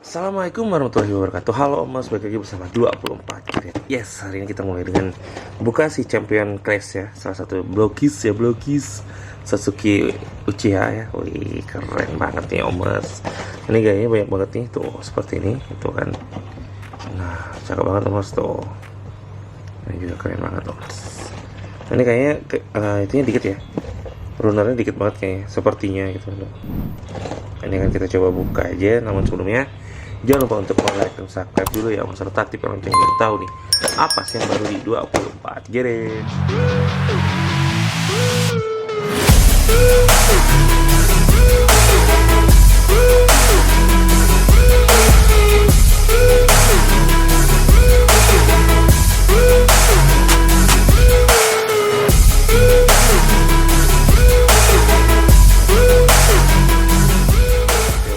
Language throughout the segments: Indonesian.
Assalamualaikum warahmatullahi wabarakatuh. Halo Mas, balik lagi bersama 24 Career. Yes, hari ini kita mulai dengan buka si Champion Clash ya. Salah satu blokis Sasuke Uchiha ya. Wih, keren banget nih Om Mas. Ini gayanya banyak banget nih, tuh seperti ini, itu kan. Nah, cakep banget Om Mas tuh. Ini juga keren banget Om Mas. Ini kayaknya itunya dikit ya. Runnernya dikit banget kayaknya, sepertinya gitu loh. Ini kan kita coba buka aja, namun sebelumnya jangan lupa untuk like dan subscribe dulu ya, serta aktifkan lonceng biar tahu nih apa sih yang baru di 24 Jere.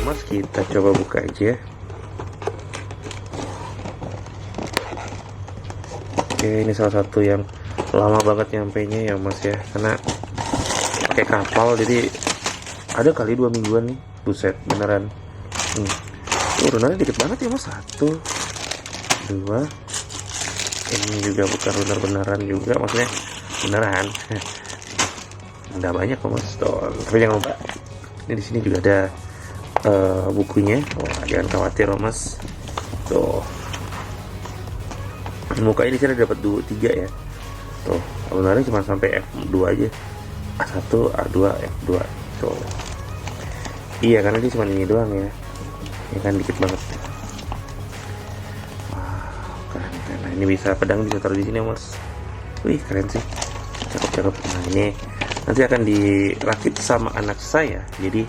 Mas, kita coba buka aja. Oke, ini salah satu yang lama banget nyampainya ya Mas ya, karena pakai kapal jadi ada kali 2 mingguan nih. Buset, beneran. Runnernya dikit banget ya Mas. 1, 2. Ini juga bukan runner beneran juga, maksudnya beneran. Nggak banyak kok Mas. Tuh, tapi jangan lupa. Ini di sini juga ada bukunya. Wah, jangan khawatir loh Mas. Tuh. Muka ini saya dapat 3 ya. Tuh, sebenarnya cuma sampai F2 aja. A1, A2, F2. Tuh. Iya, karena dia cuma ini doang ya. Ini kan dikit banget. Wah, keren. Nah, ini bisa pedang bisa taruh di sini, Mas. Wih, keren sih. Cakep. Nah, ini nanti akan dirakit sama anak saya. Jadi,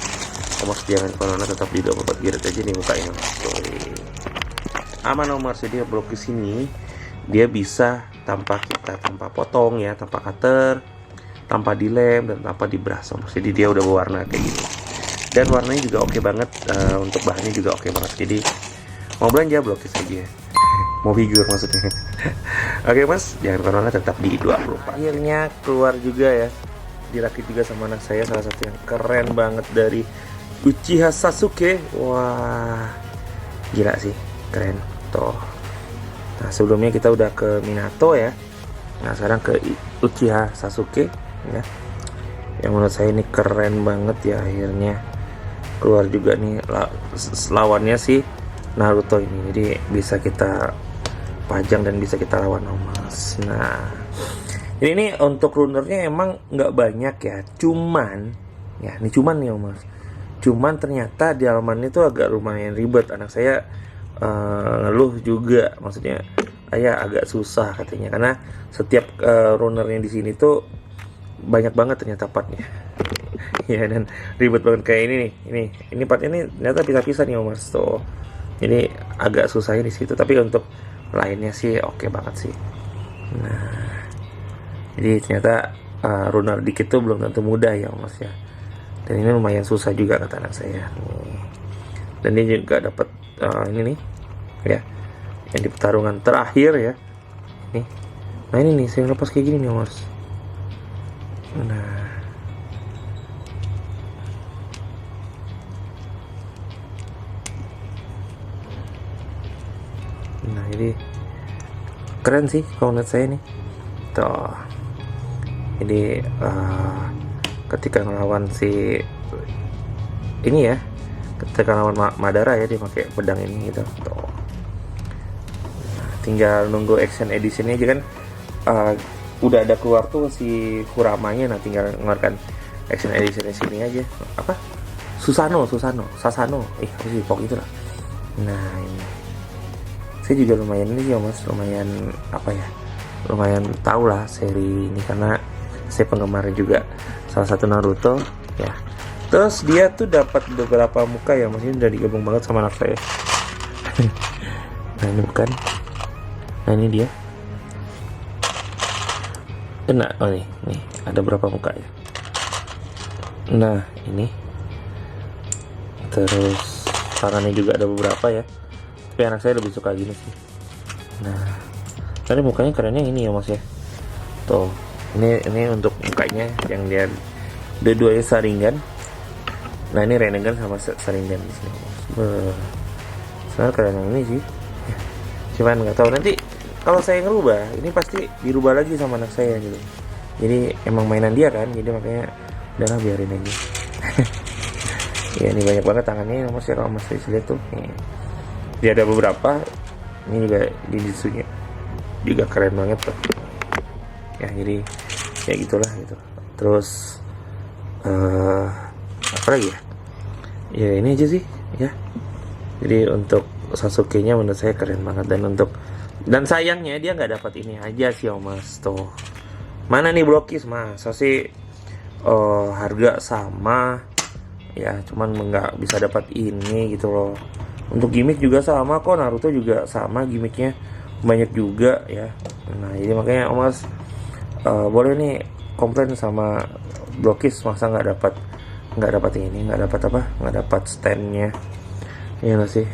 Mas jangan kemana-mana, tetap di 24 Giret aja nih mukanya. Tuh. Aman Mas, jadi blok ke sini dia bisa tanpa potong ya, tanpa cutter, tanpa dilem, dan tanpa dibras. Jadi dia udah berwarna kayak gini, dan warnanya juga oke banget. Untuk bahannya juga oke banget. Jadi mau belanja blokis aja, mau figur maksudnya. Oke Mas, jangan kemana-mana, tetap di 24. Akhirnya keluar juga ya, dirakit juga sama anak saya, salah satu yang keren banget dari Uchiha Sasuke. Wah, gila sih, keren tuh. Nah, sebelumnya kita udah ke Minato ya. Nah, sekarang ke Uchiha Sasuke ya. Yang menurut saya ini keren banget ya, akhirnya keluar juga nih lawannya si Naruto ini. Jadi bisa kita pajang dan bisa kita lawan Mas. Nah, ini untuk runnernya emang nggak banyak ya. Cuman nih Mas. Cuman ternyata di halaman itu agak lumayan ribet. Anak saya ngeluh juga, maksudnya ayah agak susah katanya, karena setiap runnernya di sini tuh banyak banget ternyata partnya. Ya, dan ribet banget kayak ini nih. Ini partnya ini ternyata pisah-pisah nih Mas tuh. Jadi agak susahnya di situ, tapi untuk lainnya sih oke banget sih. Nah, jadi ternyata runner dikit tuh belum tentu mudah ya Mas ya. Dan ini lumayan susah juga kata anak saya nih. Dan dia juga dapat ini nih ya, yang di pertarungan terakhir ya nih. Nah, ini nih saya lepas kayak gini nih Mas. Nah, jadi keren sih kalau menurut saya nih tuh. Jadi ketika ngelawan si ini ya, ketika lawan Madara ya, dia pakai pedang ini gitu tuh. Nah, tinggal nunggu action editionnya aja kan. Udah ada keluar tuh si Kuramanya. Nah, tinggal ngeluarkan action editionnya sini aja. Apa? Sasano. Apa sih pokok itu lah. Nah, ini saya juga lumayan ini ya Mas, lumayan apa ya, lumayan tahu lah seri ini karena saya penggemar juga salah satu Naruto ya. Terus dia tuh dapat beberapa muka ya Mas, ini udah digabung banget sama anak saya. Nah, ini bukan. Nah, ini dia. Nah, oh nih ada berapa muka ya. Nah, ini. Terus tangannya juga ada beberapa ya. Tapi anak saya lebih suka gini sih. Nah, tadi mukanya kerennya ini ya Mas ya. Tuh, ini untuk mukanya yang dia dua-duanya saringan. Nah, ini Renegan sama Sharingan di sini. sebenarnya keren yang ini sih. Cuman nggak tahu nanti kalau saya ngerubah ini pasti dirubah lagi sama anak saya gitu. Jadi emang mainan dia kan, jadi makanya udahlah biarin aja. Ya ini banyak banget tangannya mas ya, kalau mas lihat tuh nih. Dia ada beberapa, ini juga di disunya juga keren banget tuh ya. Jadi ya gitulah gitu. Terus apa lagi ya, ya ini aja sih ya. Jadi untuk Sasuke nya menurut saya keren banget, dan sayangnya dia nggak dapat ini aja sih om mas tuh. Mana nih blokis masa sih harga sama ya, cuman nggak bisa dapat ini gitu loh. Untuk gimmick juga sama kok, Naruto juga sama gimmicknya, banyak juga ya. Nah jadi makanya om mas boleh nih komplain sama blokis, masa nggak dapat ini, nggak dapat standnya ya nggak sih.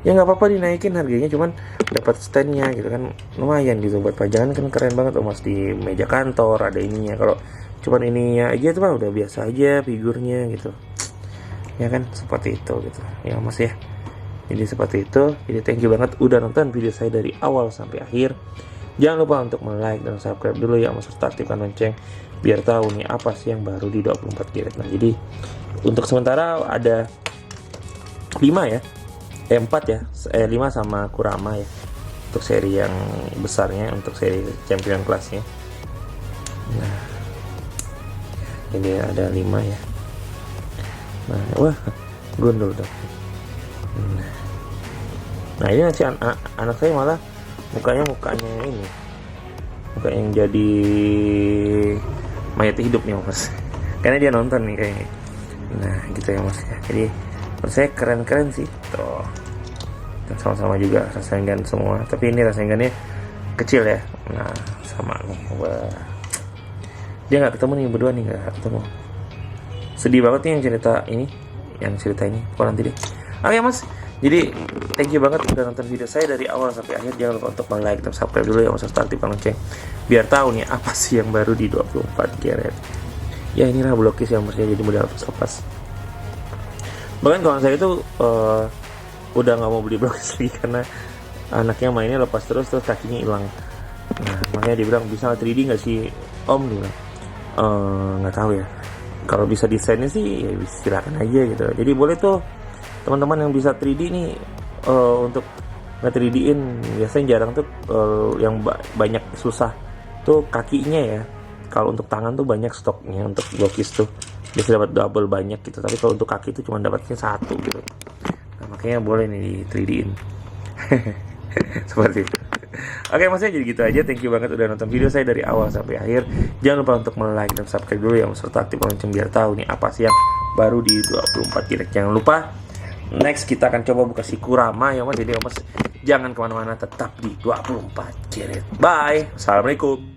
Ya nggak apa-apa dinaikin harganya, cuman dapat standnya gitu kan, lumayan gitu buat pajangan kan, keren banget om mas. Di meja kantor ada ininya, kalau cuman ininya aja tuh mah udah biasa aja figurnya gitu ya kan, seperti itu gitu ya mas ya. Jadi seperti itu. Jadi thank you banget udah nonton video saya dari awal sampai akhir. Jangan lupa untuk like dan subscribe dulu ya mas, serta aktifkan lonceng biar tahu nih apa sih yang baru di 24 Karat. Nah jadi untuk sementara ada 5 ya, 4 ya, 5 sama Kurama ya, untuk seri yang besarnya, untuk seri champion kelasnya. Nah ini ada 5 ya. Nah wah gondol dong. Nah ini nanti anak saya malah mukanya ini, muka yang jadi mayat hidup nih mas, karena dia nonton nih kayaknya. Nah gitu ya mas ya. Jadi menurut saya keren sih tuh. Dan sama-sama juga Rasengan semua, tapi ini Rasengannya kecil ya. Nah sama nih, wah dia nggak ketemu nih, berdua nih nggak ketemu. Sedih banget nih yang cerita ini kok nanti deh. Oke mas, jadi thank you banget udah nonton video saya dari awal sampai akhir. Jangan lupa untuk like dan subscribe dulu ya mas, serta aktifkan lonceng biar tahu nih apa sih yang baru di 24 Karat. Ya inilah blokis yang mestinya jadi model pas. Bahkan kawan saya itu udah nggak mau beli blokis lagi karena anaknya mainnya lepas terus kakinya hilang. Nah makanya dia bilang, bisa 3D nggak sih om? Dia bilang nggak tahu ya, kalau bisa desainnya sih ya silakan aja gitu. Jadi boleh tuh teman-teman yang bisa 3D nih untuk nge-3D-in. Biasanya jarang tuh yang banyak susah tuh kakinya ya. Kalau untuk tangan tuh banyak stoknya, untuk blokis tuh bisa dapat double banyak gitu, tapi kalau untuk kaki itu cuma dapatnya 1 gitu. Nah makanya boleh nih di 3D-in. Seperti itu. Oke maksudnya jadi gitu aja. Thank you banget udah nonton video saya dari awal sampai akhir. Jangan lupa untuk like dan subscribe dulu ya, serta aktifkan lonceng biar tahu nih apa sih yang baru di 24 Karat. Jangan lupa next kita akan coba buka si Kurama ya mas. Jadi mas jangan kemana-mana, tetap di 24 Karat. Bye. Assalamualaikum.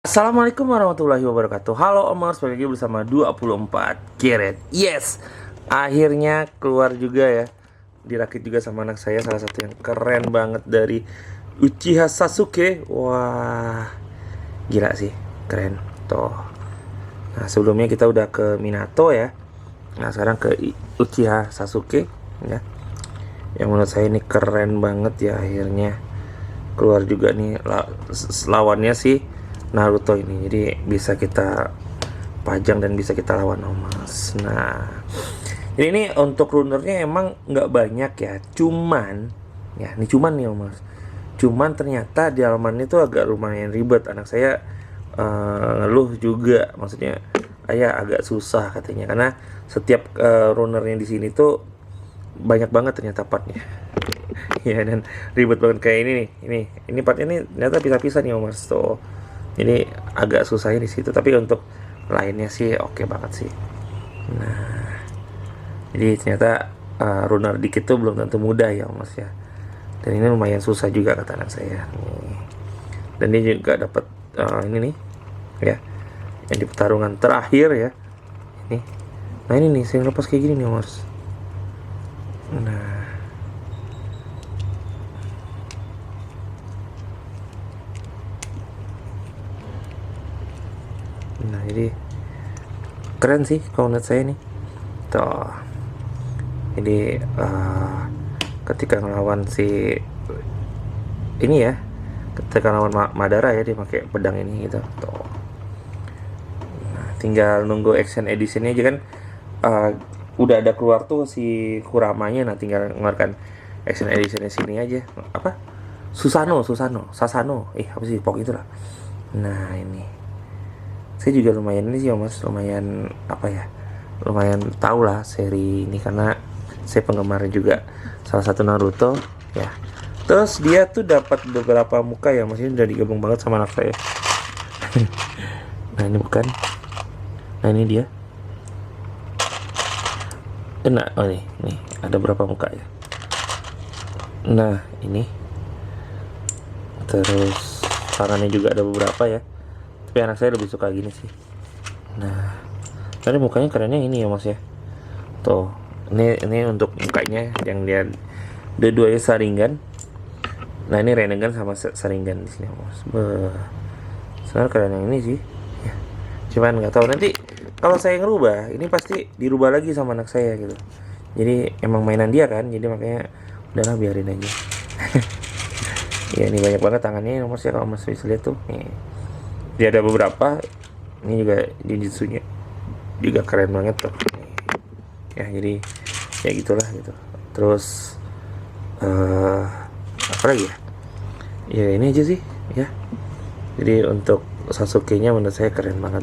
Assalamualaikum warahmatullahi wabarakatuh. Halo Omers, balik lagi bersama 24 Karat. Yes, akhirnya keluar juga ya. Dirakit juga sama anak saya, salah satu yang keren banget dari Uchiha Sasuke. Wah, gila sih, keren. Tuh. Nah, sebelumnya kita udah ke Minato ya. Nah, sekarang ke Uchiha Sasuke ya. Yang menurut saya ini keren banget ya, akhirnya keluar juga nih lawannya sih Naruto ini, jadi bisa kita pajang dan bisa kita lawan Omas. Nah, jadi ini untuk runernya emang nggak banyak ya, cuman ya ini cuman nih Omas, cuman ternyata di halaman itu agak lumayan ribet. Anak saya ngeluh juga, maksudnya ayah agak susah katanya karena setiap runernya di sini tuh banyak banget ternyata partnya. Ya, dan ribet banget kayak ini nih, ini partnya ini ternyata pisah-pisah nih Omas tuh. Jadi agak susahnya di situ, tapi untuk lainnya sih oke banget sih. Nah, jadi ternyata runner dikit tuh belum tentu mudah ya Mas ya. Dan ini lumayan susah juga kata anak saya. Nih. Dan dia juga dapat ini nih ya, yang di pertarungan terakhir ya. Ini. Nah ini nih, saya lepas kayak gini nih Mas. Nah, jadi keren sih kalau menurut saya nih. Tuh. Jadi ketika ngelawan si ini ya, ketika ngelawan Madara ya, dia pakai pedang ini gitu. Tuh. Nah, tinggal nunggu action editionnya aja kan. Udah ada keluar tuh si Kuramanya, nah tinggal ngeluarkan action editionnya sini aja. Apa? Sasano, apa sih pokok itulah. Nah ini saya juga lumayan ini sih Mas, lumayan apa ya, lumayan tahu lah seri ini karena saya penggemar juga salah satu Naruto ya. Terus dia tuh dapat beberapa muka ya Mas, ini udah digabung banget sama anak saya. Nah ini bukan, nah ini dia. Nah oh nih ada berapa muka ya. Nah ini, terus tangannya juga ada beberapa ya. Tapi anak saya lebih suka gini sih. Nah, tadi mukanya kerennya ini ya Mas ya. Tuh, ini untuk mukanya yang dia dua-duanya Sharingan. Nah ini Rinnegan sama Sharingan di sini Mas. Sebenarnya keren yang ini sih. Ya. Cuman nggak tahu nanti kalau saya ngerubah, ini pasti dirubah lagi sama anak saya gitu. Jadi emang mainan dia kan, jadi makanya udahlah biarin aja. Ya ini banyak banget tangannya Mas ya, kalau Mas bisa lihat tuh. Nih. Dia ada beberapa, ini juga ninjutsunya juga keren banget tuh. Ya jadi ya gitulah gitu. Terus apa lagi ya? Ya ini aja sih ya. Jadi untuk Sasuke-nya menurut saya keren banget,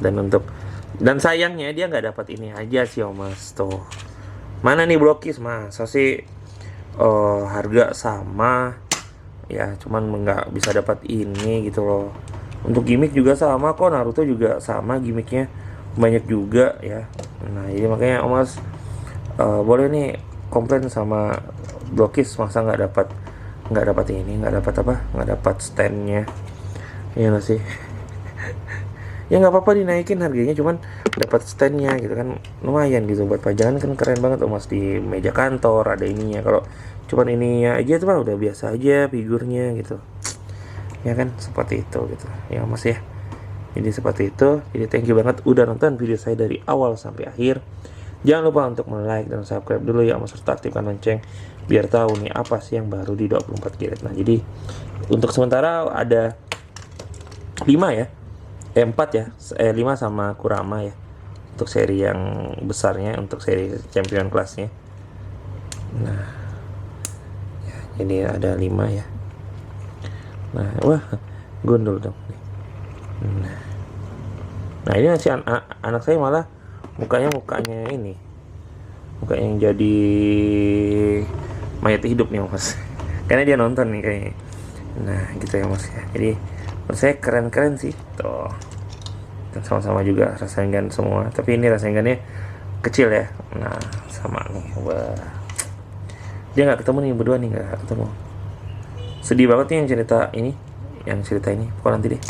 dan sayangnya dia nggak dapat ini aja sih Mas tuh. Mana nih Blokis masa sih harga sama ya, cuman nggak bisa dapat ini gitu loh. Untuk gimmick juga sama kok, Naruto juga sama gimmicknya, banyak juga ya. Nah jadi makanya Mas boleh nih komplain sama Blokis, masa nggak dapat ini, nggak dapat standnya ya nggak sih. Ya nggak apa-apa dinaikin harganya, cuman dapat standnya gitu kan lumayan gitu buat pajangan kan, keren banget Mas di meja kantor ada ininya. Kalau cuman ininya aja itu mah udah biasa aja figurnya gitu. Ya kan seperti itu gitu ya Mas ya. Jadi seperti itu. Jadi thank you banget udah nonton video saya dari awal sampai akhir. Jangan lupa untuk like dan subscribe dulu ya Mas, serta aktifkan lonceng biar tahu nih apa sih yang baru di 24 Karat. Nah jadi untuk sementara ada 5 ya, 4 ya, 5 sama Kurama ya untuk seri yang besarnya, untuk seri champion kelasnya. Nah ya, jadi ada 5 ya. Nah, wah, gondol dong. Nah ini masih anak saya malah mukanya ini, muka yang jadi mayat hidup nih Mas. Karena dia nonton nih kayaknya. Nah gitu ya Mas ya. Jadi menurut saya keren sih. Tuh. Dan sama-sama juga Rasengan semua. Tapi ini Rasengannya kecil ya. Nah sama nih. Wah. Dia nggak ketemu nih berdua nih, nggak ketemu. Sedih banget nih yang cerita ini, pokoknya nanti deh.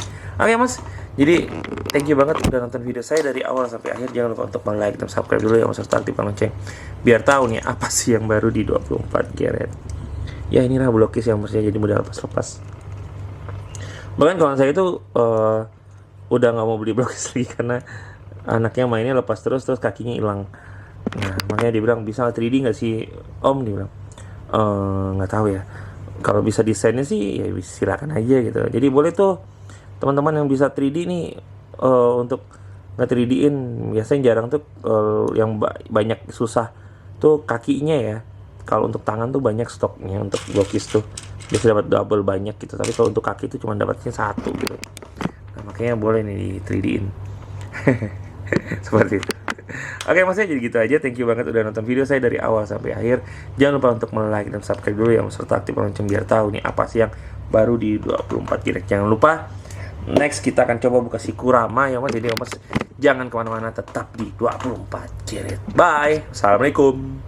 Oke mas, jadi thank you banget udah nonton video saya dari awal sampai akhir. Jangan lupa untuk like dan subscribe dulu ya mas, serta aktifkan lonceng biar tahu nih apa sih yang baru di 24 karat. Ya inilah blokis yang mestinya jadi mudah lepas-lepas. Bahkan kawan saya itu udah nggak mau beli blokis lagi karena anaknya mainnya lepas terus kakinya hilang. Nah makanya dia bilang, bisa 3D nggak sih om? Dia bilang nggak tahu ya, kalau bisa desainnya sih ya silakan aja gitu. Jadi boleh tuh teman-teman yang bisa 3D nih untuk nge-3D-in. Biasanya jarang tuh yang banyak susah tuh kakinya ya. Kalau untuk tangan tuh banyak stoknya untuk blokis tuh, bisa dapat double banyak gitu. Tapi kalau untuk kaki itu cuma dapatnya satu gitu. Nah makanya boleh nih di 3D-in. Seperti itu. Oke maksudnya jadi gitu aja. Thank you banget udah nonton video saya dari awal sampai akhir. Jangan lupa untuk like dan subscribe dulu ya, serta aktifkan lonceng biar tahu nih apa sih yang baru di 24 karat. Jangan lupa next kita akan coba buka si Kurama ya mas. Jadi mas jangan kemana-mana, tetap di 24 karat. Bye. Assalamualaikum.